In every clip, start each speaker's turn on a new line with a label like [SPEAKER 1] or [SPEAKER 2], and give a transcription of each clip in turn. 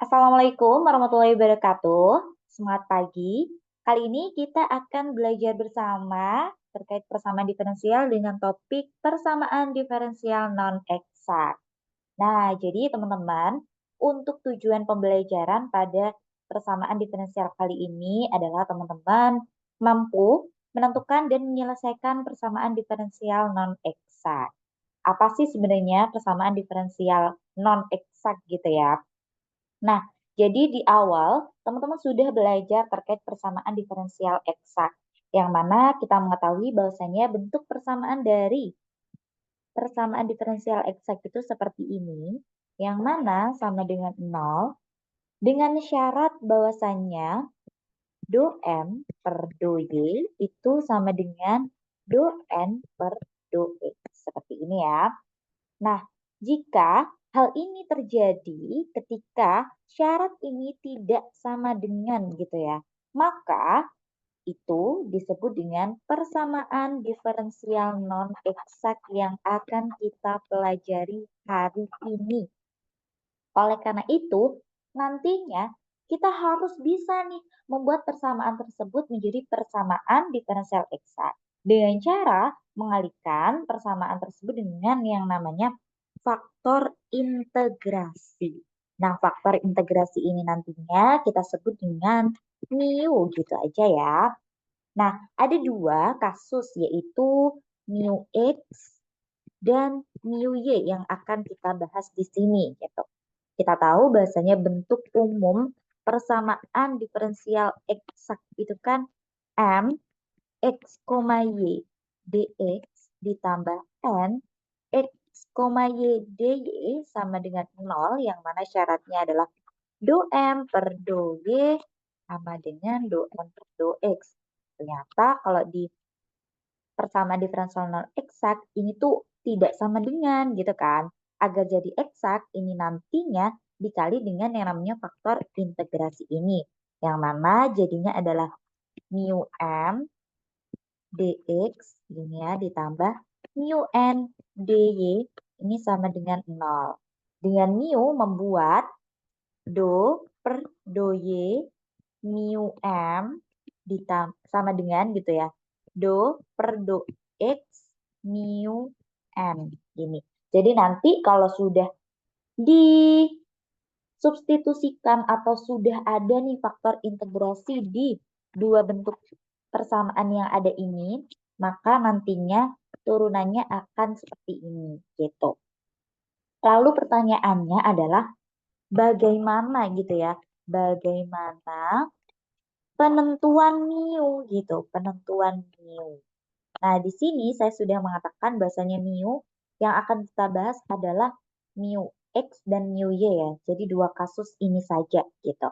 [SPEAKER 1] Assalamualaikum warahmatullahi wabarakatuh. Semangat pagi. Kali ini kita akan belajar bersama terkait persamaan diferensial dengan topik persamaan diferensial non-eksak. Nah, jadi teman-teman, untuk tujuan pembelajaran pada persamaan diferensial kali ini adalah teman-teman mampu menentukan dan menyelesaikan persamaan diferensial non-eksak. Apa sih sebenarnya persamaan diferensial non-eksak gitu ya? Nah, jadi di awal teman-teman sudah belajar terkait persamaan diferensial eksak, yang mana kita mengetahui bahwasanya bentuk persamaan dari persamaan diferensial eksak itu seperti ini, yang mana sama dengan 0, dengan syarat bahwasanya do M per do Y itu sama dengan do N per do X. Seperti ini ya. Nah, jika hal ini terjadi ketika syarat ini tidak sama dengan gitu ya, maka itu disebut dengan persamaan diferensial non-eksak yang akan kita pelajari hari ini. Oleh karena itu, nantinya kita harus bisa nih membuat persamaan tersebut menjadi persamaan diferensial eksak dengan cara mengalihkan persamaan tersebut dengan yang namanya faktor integrasi. Nah, faktor integrasi ini nantinya kita sebut dengan mu gitu aja ya. Nah, ada dua kasus yaitu mu x dan mu y yang akan kita bahas di sini gitu. Kita tahu bahasanya bentuk umum persamaan diferensial eksak itu kan M x, y dx ditambah N x, y dy sama dengan 0 yang mana syaratnya adalah do M per do Y sama dengan do N per do X. Ternyata kalau di persamaan diferensial non eksak ini tuh tidak sama dengan gitu kan. Agar jadi eksak ini nantinya dikali dengan yang namanya faktor integrasi ini. Yang mana jadinya adalah mu m dx ini ya ditambah mu n dy ini sama dengan 0. Dengan mu membuat do per do y mu m sama dengan gitu ya. Do per do x mu n ini. Jadi nanti kalau sudah disubstitusikan atau sudah ada nih faktor integrasi di dua bentuk persamaan yang ada ini, maka nantinya turunannya akan seperti ini gitu. Lalu pertanyaannya adalah bagaimana gitu ya? Bagaimana penentuan mu gitu, penentuan mu. Nah, di sini saya sudah mengatakan bahasanya mu yang akan kita bahas adalah mu x dan mu y ya. Jadi dua kasus ini saja gitu.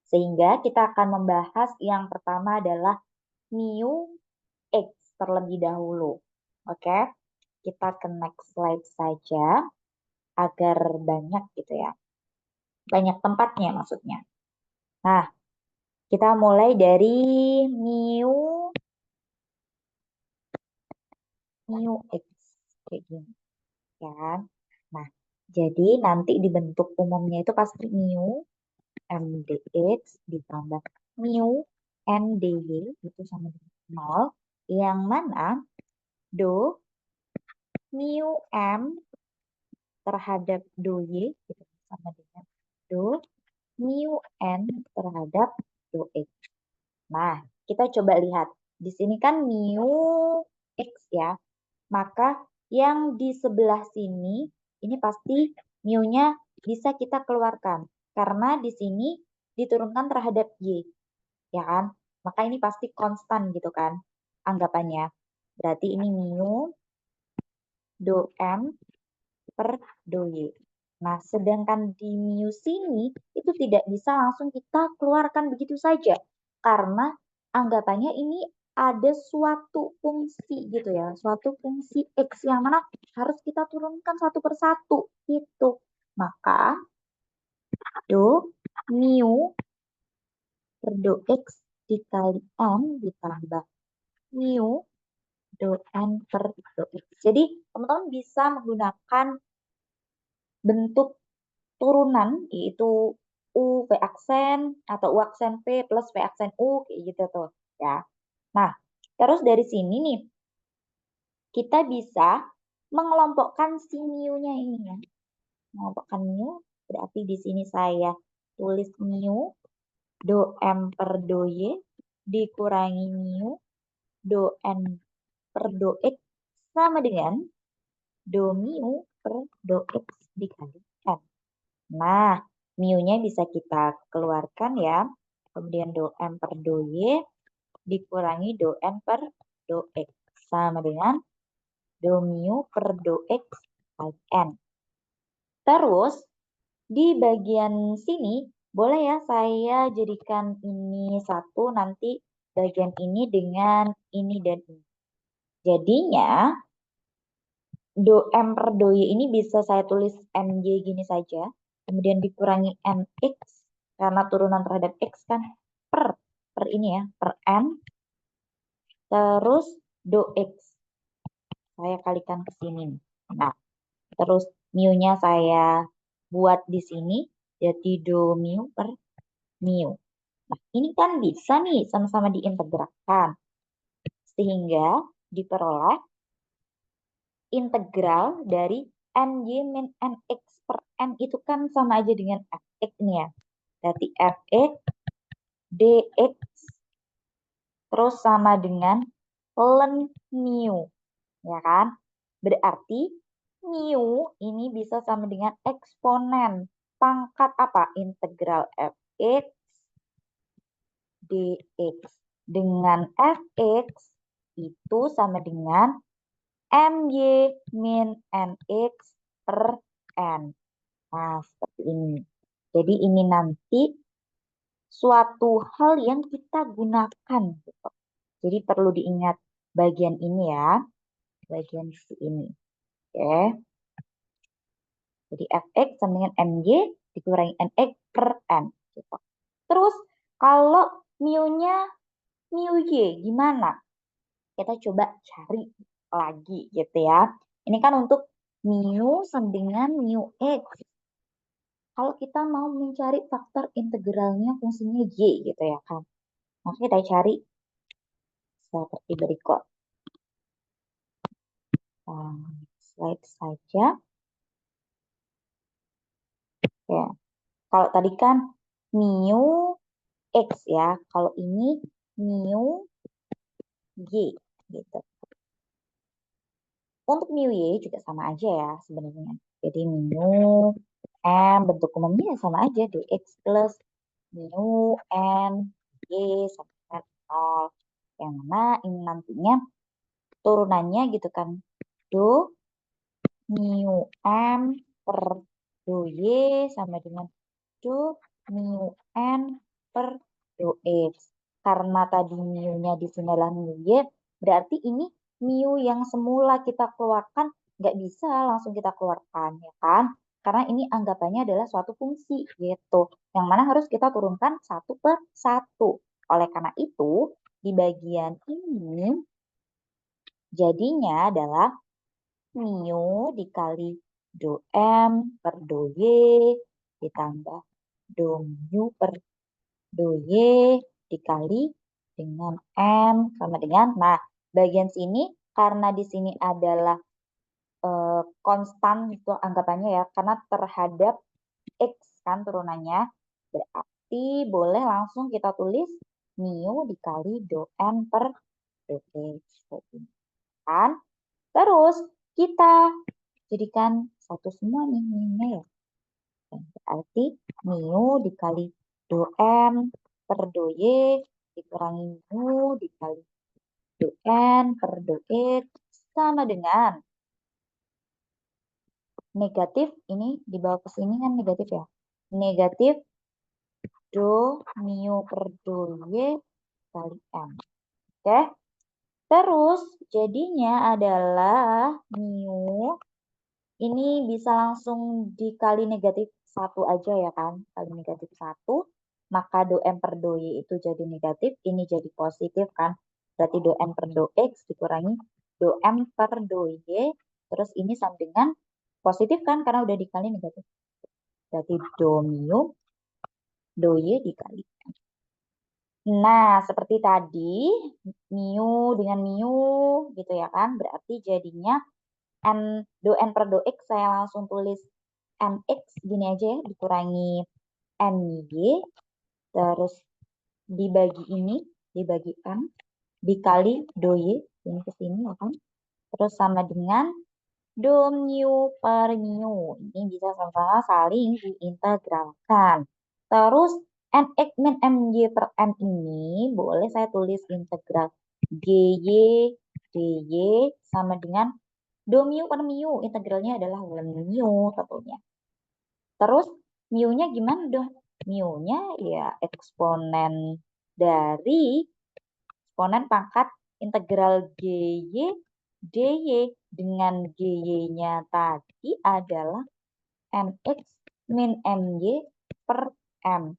[SPEAKER 1] Sehingga kita akan membahas yang pertama adalah mu x terlebih dahulu. Oke, kita ke next slide saja agar banyak gitu ya. Banyak tempatnya maksudnya. Nah, kita mulai dari mu x kayak gini kan. Nah, jadi nanti dibentuk umumnya itu pasti mu m dx ditambah mu n dy itu sama dengan 0 yang mana do mu m terhadap do y itu sama dengan do mu n terhadap do x. Nah, kita coba lihat. Di sini kan mu x ya. Maka yang di sebelah sini ini pasti mu-nya bisa kita keluarkan. Karena di sini diturunkan terhadap y. Ya kan? Maka ini pasti konstan gitu kan anggapannya. Berarti ini mu do m per do y. Nah, sedangkan di mu sini itu tidak bisa langsung kita keluarkan begitu saja. Karena anggapannya ini ada suatu fungsi gitu ya. Suatu fungsi X yang mana harus kita turunkan satu persatu gitu. Maka do mu per do X dikali N ditambah mu do N per do X. Jadi teman-teman bisa menggunakan bentuk turunan yaitu U V aksen atau U aksen V plus V aksen U kayak gitu tuh ya. Nah, terus dari sini nih kita bisa mengelompokkan si mu-nya ini ya. Mengelompokkan mu berarti di sini saya tulis mu do M per do Y dikurangi mu do N per do X sama dengan do mu per do X dikalikan. Nah, mu-nya bisa kita keluarkan ya. Kemudian do M per do Y dikurangi do N per do X sama dengan do mu per do X kali N. Terus, di bagian sini, boleh ya saya jadikan ini satu, nanti bagian ini dengan ini dan ini. Jadinya, do M per do Y ini bisa saya tulis MY gini saja. Kemudian dikurangi NX, karena turunan terhadap X kan, per ini ya, per M. Terus do X. Saya kalikan ke sini. Nah, terus mu-nya saya buat di sini, jadi do mu per mu. Nah, ini kan bisa nih sama-sama diintegralkan. Sehingga diperoleh integral dari MY min NX per N itu kan sama aja dengan Fx nih ya. Berarti Fx dx terus sama dengan ln mu. Ya kan? Berarti mu ini bisa sama dengan eksponen pangkat apa? Integral Fx dx dengan Fx itu sama dengan MY min NX per N. Nah, seperti ini. Jadi ini nanti suatu hal yang kita gunakan. Gitu. Jadi perlu diingat bagian ini ya. Bagian ini. Oke. Jadi Fx sama dengan MY dikurangi NX per N. Gitu. Terus kalau mu-nya mu Y gimana? Kita coba cari lagi gitu ya. Ini kan untuk mu sama dengan mu X. Kalau kita mau mencari faktor integralnya fungsinya Y gitu ya kan. Maka kita cari seperti berikut. Slide saja. Ya. Kalau tadi kan mu X ya. Kalau ini mu Y gitu. Untuk mu Y juga sama aja ya sebenarnya. Jadi mu M bentuk umumnya sama aja dx plus mu N Y sama dengan 0. Yang mana ini nantinya turunannya gitu kan. Do mu M per do Y sama dengan do mu N per do X. Karena tadi mu-nya di sini adalah mu Y, berarti ini mu yang semula kita keluarkan nggak bisa langsung kita keluarkan, ya kan? Karena ini anggapannya adalah suatu fungsi, gitu. Yang mana harus kita turunkan satu per satu. Oleh karena itu, di bagian ini, jadinya adalah mu dikali do M per do Y ditambah do mu per do Y dikali dengan M sama dengan, nah bagian sini karena di sini adalah konstan itu anggapannya ya, karena terhadap X kan turunannya, berarti boleh langsung kita tulis mu dikali do M per do X. Kan? Terus kita jadikan satu semua nih mu-nya ya. Berarti mu dikali do M per do Y dikurangi mu dikali do N per do X sama dengan negatif, ini dibawa ke sini kan negatif ya. Negatif do mu per do Y kali M. Oke. Terus jadinya adalah mu ini bisa langsung dikali negatif 1 aja ya kan. Kali negatif 1. Maka do M per do Y itu jadi negatif. Ini jadi positif kan. Berarti do M per do X dikurangi do M per do Y. Terus ini sama dengan positif kan. Karena udah dikali negatif. Berarti do mu dy dikali. Nah, seperti tadi, mu dengan mu gitu ya kan, berarti jadinya do n per do x saya langsung tulis mx gini aja ya, dikurangi my, terus dibagi ini, dibagi m, dikali do y, ini ke sini ya kan, terus sama dengan do mu per mu, ini bisa sama-sama saling diintegralkan. Terus nx min my per m ini boleh saya tulis integral gy dy sama dengan do mu per mu, integralnya adalah ln mu tentunya. Terus mu-nya gimana dong? Mu-nya ya eksponen dari eksponen pangkat integral gy dy dengan gy-nya tadi adalah mx min my per m.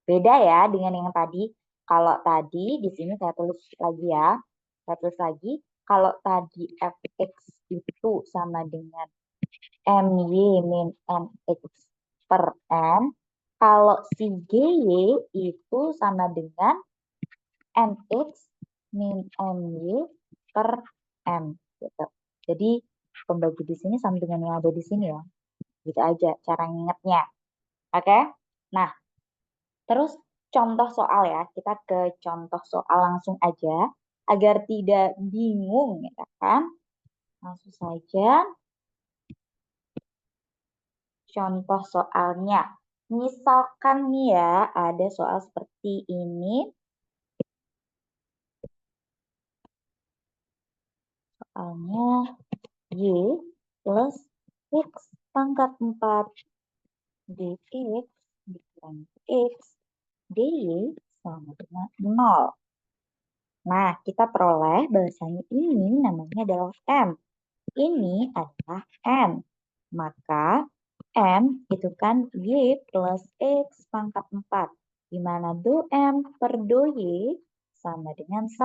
[SPEAKER 1] Beda ya dengan yang tadi. Kalau tadi di sini saya tulis lagi ya. Saya tulis lagi. Kalau tadi fx itu sama dengan my min mx per m. Kalau si gy itu sama dengan mx min my per m. Gitu. Jadi pembagi di sini sama dengan yang ada di sini ya. Gitu aja cara ngingetnya. Oke? Nah, terus contoh soal ya. Kita ke contoh soal langsung aja. Agar tidak bingung ya kan. Langsung saja contoh soalnya. Misalkan nih ya, ada soal seperti ini. Soalnya y plus x pangkat 4 dx dikurangi x dy sama dengan 0. Nah, kita peroleh bahasanya ini namanya adalah M. Ini adalah N. Maka M itu kan Y plus X pangkat 4. Di mana do M per do Y sama dengan 1.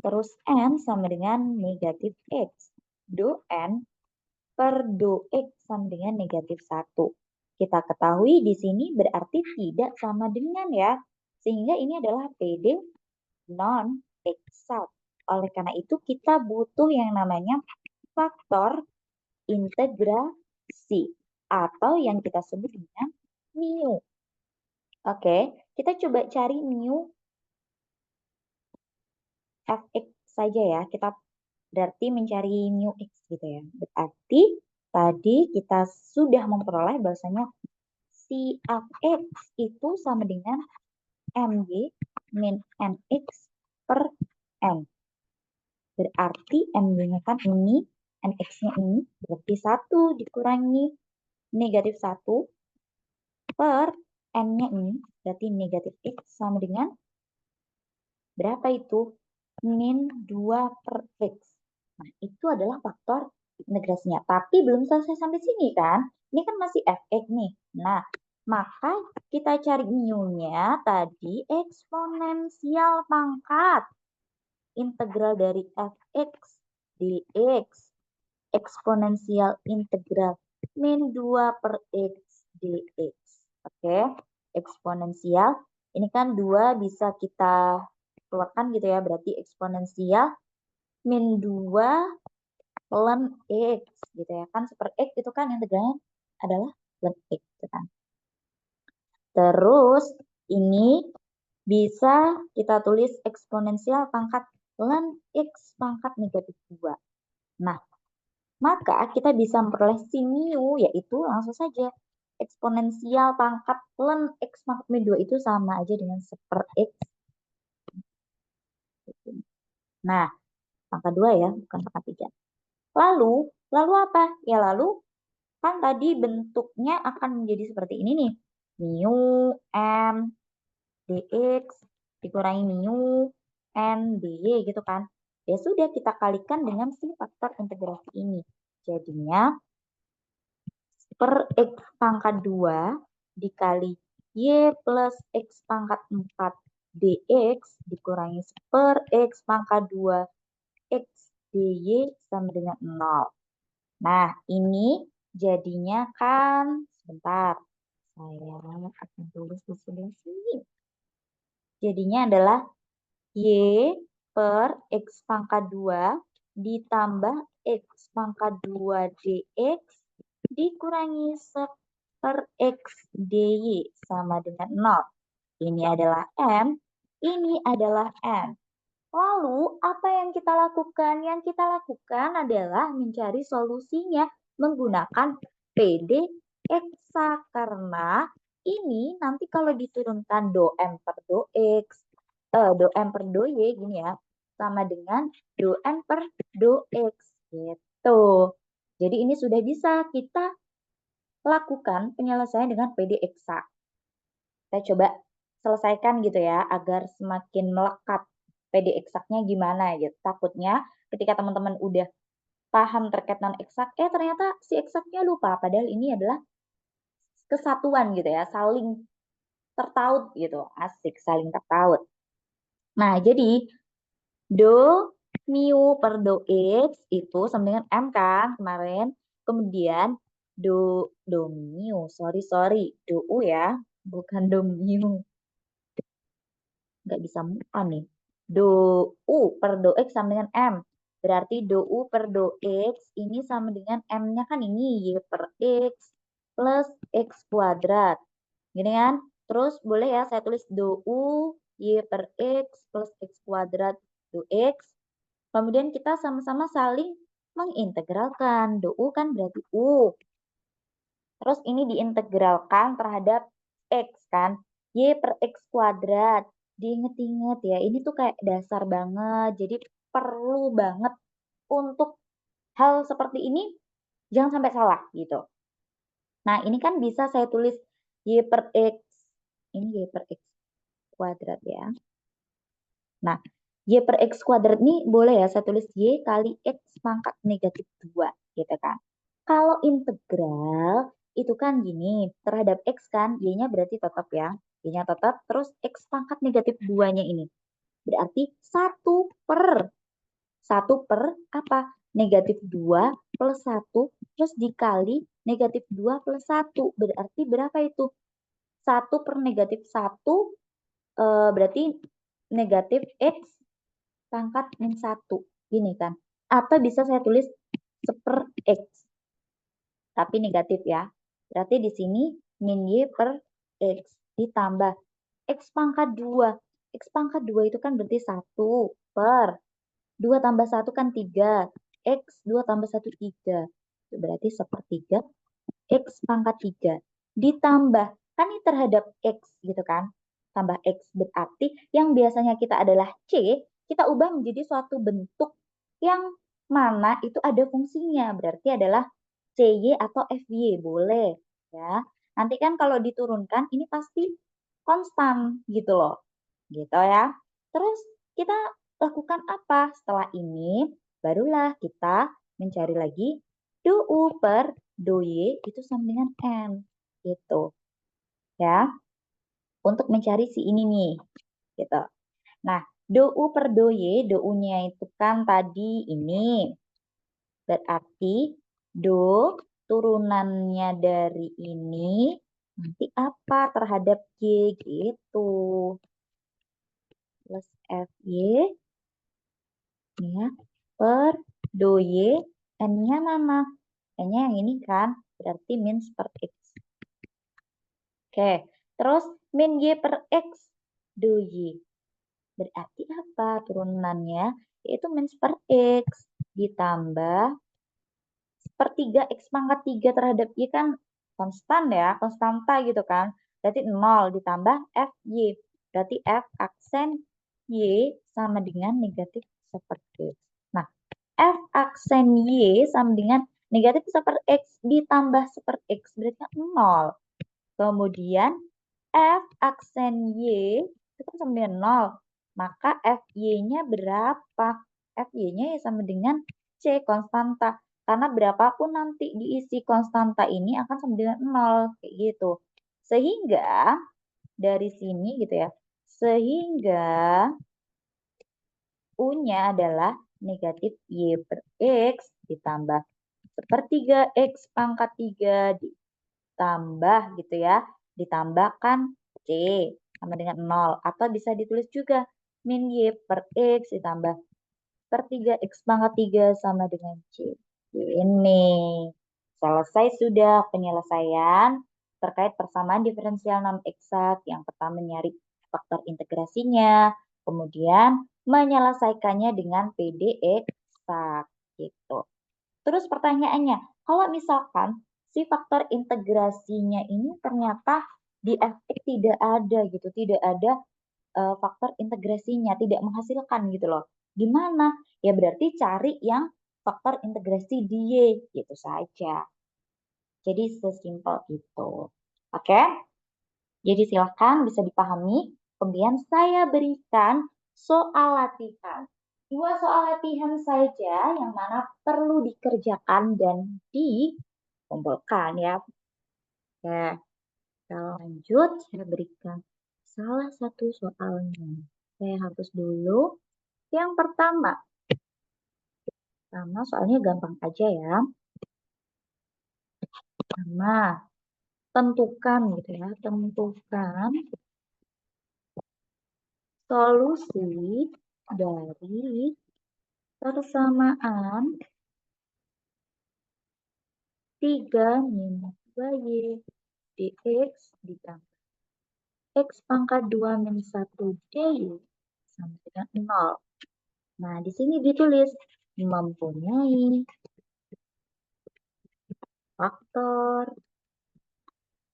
[SPEAKER 1] Terus N sama dengan negatif X. Do N per do X sama dengan negatif 1. Kita ketahui di sini berarti tidak sama dengan ya. Sehingga ini adalah PD non-eksakt. Oleh karena itu kita butuh yang namanya faktor integrasi atau yang kita sebut dengan mu. Oke, kita coba cari mu fx saja ya. Kita berarti mencari mu x gitu ya. Berarti tadi kita sudah memperoleh bahwasanya si fx itu sama dengan my min mx per m. Berarti M-nya kan ini, NX-nya ini, berarti 1 dikurangi negatif 1 per N-nya ini, berarti negatif X sama dengan berapa itu? Min 2 per X. Nah, itu adalah faktor integrasinya. Tapi belum selesai sampai sini kan? Ini kan masih Fx nih. Nah, maka kita cari mu-nya tadi eksponensial pangkat integral dari Fx dx eksponensial integral min 2 per x dx. Oke, eksponensial. Ini kan 2 bisa kita keluarkan gitu ya. Berarti eksponensial min 2 ln x gitu ya. Kan super x itu kan integralnya adalah ln x gitu kan. Terus ini bisa kita tulis eksponensial pangkat ln x pangkat negatif 2. Nah, maka kita bisa memperoleh si mu, yaitu langsung saja eksponensial pangkat ln x pangkat min 2 itu sama aja dengan 1 x. Nah, pangkat 2 ya, bukan pangkat 3. Lalu apa? Ya lalu kan tadi bentuknya akan menjadi seperti ini nih. Mu m dx dikurangi mu n dy gitu kan. Ya sudah kita kalikan dengan si faktor integrasi ini. Jadinya per x pangkat 2 dikali y plus x pangkat 4 dx dikurangi per x pangkat 2 x dy sama dengan 0. Nah, ini jadinya kan, sebentar, Saya akan tulis di sebelah sini. Jadinya adalah Y per X pangkat 2 ditambah X pangkat 2 dx dikurangi per X dy sama dengan 0. Ini adalah M, ini adalah N. Lalu, apa yang kita lakukan? Yang kita lakukan adalah mencari solusinya menggunakan PD eksak. Karena ini nanti kalau diturunkan do M per do X, do M per do Y gini ya, sama dengan do M per do X gitu. Jadi ini sudah bisa kita lakukan penyelesaian dengan PD eksak. Kita coba selesaikan gitu ya, agar semakin melekat PD eksaknya gimana gitu. Takutnya ketika teman-teman udah paham terkait non eksak, ternyata si eksaknya lupa. Padahal ini adalah kesatuan gitu ya, saling tertaut gitu. Asik, saling tertaut. Nah, jadi do mu per do x itu sama dengan M kan kemarin. Kemudian do mu, sorry, do u ya, bukan do mu. Nggak bisa move on nih. Do U per do X sama dengan M. Berarti do U per do X ini sama dengan M-nya kan ini Y per X plus X kuadrat. Gini kan? Terus boleh ya saya tulis do U Y per X plus X kuadrat do X. Kemudian kita sama-sama saling mengintegralkan. Do U kan berarti U. Terus ini diintegralkan terhadap X kan. Y per X kuadrat. Diinget-inget ya, ini tuh kayak dasar banget. Jadi perlu banget untuk hal seperti ini jangan sampai salah gitu. Nah ini kan bisa saya tulis Y per X. Ini Y per X kuadrat ya. Nah Y per X kuadrat ini boleh ya saya tulis Y kali X pangkat negatif 2 gitu kan. Kalau integral itu kan gini, terhadap X kan, Y-nya berarti tetap ya. Y-nya tetap, terus X pangkat negatif 2-nya ini. Berarti 1 per apa? Negatif 2 plus 1, terus dikali negatif 2 plus 1. Berarti berapa itu? 1 per negatif 1, berarti negatif X pangkat min 1. Gini kan. Atau bisa saya tulis seper X. Tapi negatif ya. Berarti di sini min Y per X ditambah X pangkat 2. X pangkat 2 itu kan berarti 1 per 2 tambah 1 kan 3. X 2 tambah 1 3. Itu berarti sepertiga X pangkat 3. Ditambah, kan ini terhadap X gitu kan. Tambah X berarti yang biasanya kita adalah C, kita ubah menjadi suatu bentuk yang mana itu ada fungsinya. Berarti adalah CY atau FY boleh ya. Nanti kan kalau diturunkan ini pasti konstan gitu loh. Gitu ya. Terus kita lakukan apa? Setelah ini barulah kita mencari lagi do U per do Y itu sama dengan N gitu. Ya. Untuk mencari si ini nih. Gitu. Nah, do U per do Y, do U-nya itu kan tadi ini. Berarti do turunannya dari ini nanti apa terhadap Y gitu. Plus FY ya, per do Y, N-nya mana? N-nya yang ini kan, berarti min per X. Oke, terus min Y per X do Y. Berarti apa turunannya? Yaitu min per X ditambah sepertiga X pangkat 3 terhadap Y kan konstan ya, konstanta gitu kan. Berarti 0 ditambah FY. Berarti F aksen Y sama dengan negatif seperti X. Nah, F aksen Y sama dengan negatif seper X ditambah seper X berarti 0. Kemudian F aksen Y itu kan sama dengan 0. Maka FY-nya berapa? FY-nya ya sama dengan C konstanta. Karena berapapun nanti diisi konstanta ini akan sama dengan 0. Kayak gitu. Sehingga dari sini gitu ya. Sehingga U-nya adalah negatif Y per X ditambah sepertiga X pangkat 3 ditambah gitu ya. ditambahkan C sama dengan 0. Atau bisa ditulis juga min Y per X ditambah per 3X pangkat 3 sama dengan C. Ini. Selesai sudah penyelesaian terkait persamaan diferensial non eksak. Yang pertama nyari faktor integrasinya, kemudian menyelesaikannya dengan PD eksak gitu. Terus pertanyaannya, kalau misalkan si faktor integrasinya ini ternyata di Fx tidak ada gitu, tidak ada faktor integrasinya, tidak menghasilkan gitu loh. Gimana? Ya berarti cari yang faktor integrasi di Y, gitu saja. Jadi sesimpel itu. Oke? Jadi silahkan bisa dipahami. Kemudian saya berikan soal latihan. Dua soal latihan saja yang mana perlu dikerjakan dan dikumpulkan ya. Oke, kita lanjut. Saya berikan salah satu soalnya. Saya hapus dulu. Yang pertama soalnya gampang aja ya. Pertama, tentukan gitu ya. Tentukan solusi dari persamaan 3 minus 2Y dx ditambah X pangkat 2 min 1 dy sama dengan 0. Nah, di sini ditulis mempunyai faktor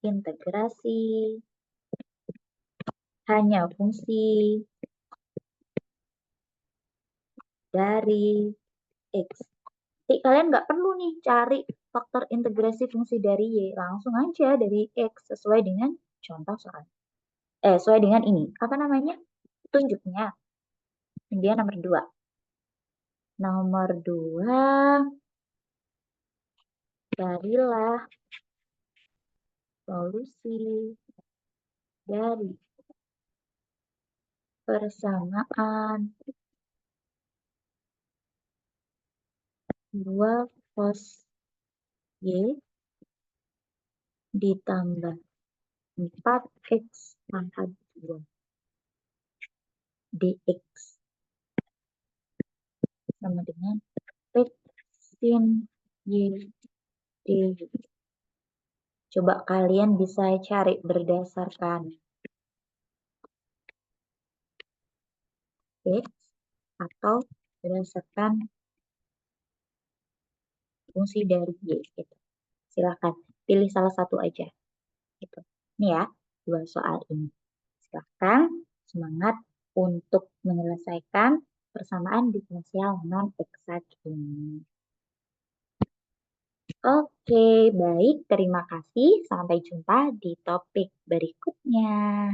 [SPEAKER 1] integrasi hanya fungsi dari X. Jadi kalian nggak perlu nih cari faktor integrasi fungsi dari Y. Langsung aja dari X sesuai dengan contoh soal. Sesuai dengan ini. Apa namanya? Tunjuknya. Kemudian nomor 2. Nomor 2, carilah solusi dari persamaan 2 cos Y ditambah 4X pangkat 2 dx sama dengan X sin Y dy. Coba kalian bisa cari berdasarkan X atau berdasarkan fungsi dari Y gitu. Silahkan pilih salah satu aja gitu. Ini ya, dua soal ini. Silahkan semangat untuk menyelesaikan persamaan diferensial non eksak ini. Oke, baik. Terima kasih. Sampai jumpa di topik berikutnya.